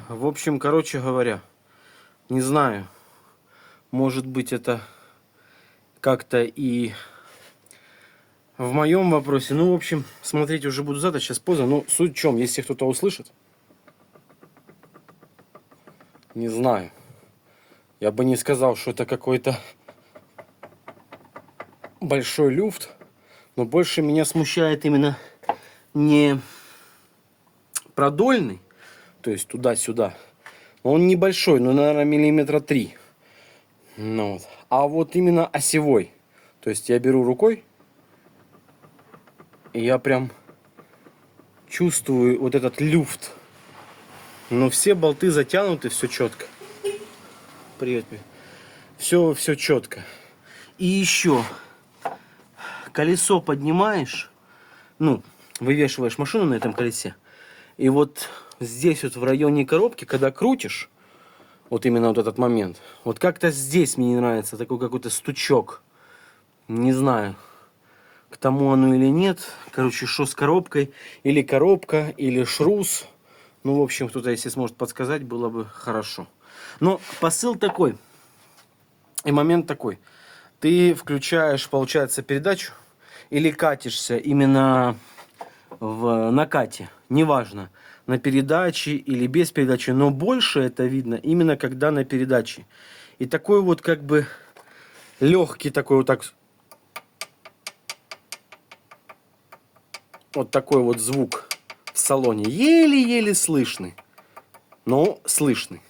В общем, короче говоря, не знаю, может быть это как-то и в моем вопросе. Ну, в общем, смотреть уже буду завтра, сейчас поздно. Но суть в чем, если кто-то услышит, не знаю. Я бы не сказал, что это какой-то большой люфт, но больше меня смущает именно не продольный, то есть туда-сюда. Он небольшой, ну, наверное, миллиметра 3. Ну, вот. А вот именно осевой. То есть я беру рукой, и я прям чувствую вот этот люфт. Но все болты затянуты, все четко. Привет. Все четко. И еще колесо поднимаешь, ну, вывешиваешь машину на этом колесе. И вот здесь вот в районе коробки, когда крутишь, вот именно вот этот момент, вот как-то здесь мне не нравится такой какой-то стучок. Не знаю, к тому оно или нет. Короче, что с коробкой? Или коробка, или шрус. Ну, в общем, кто-то, если сможет подсказать, было бы хорошо. Но посыл такой. И момент такой. Ты включаешь, получается, передачу или катишься именно в накате. Неважно, на передаче или без передачи. Но больше это видно именно когда на передаче. И такой вот как бы легкий такой вот так. Вот такой вот звук в салоне. Еле-еле слышный. Но слышный.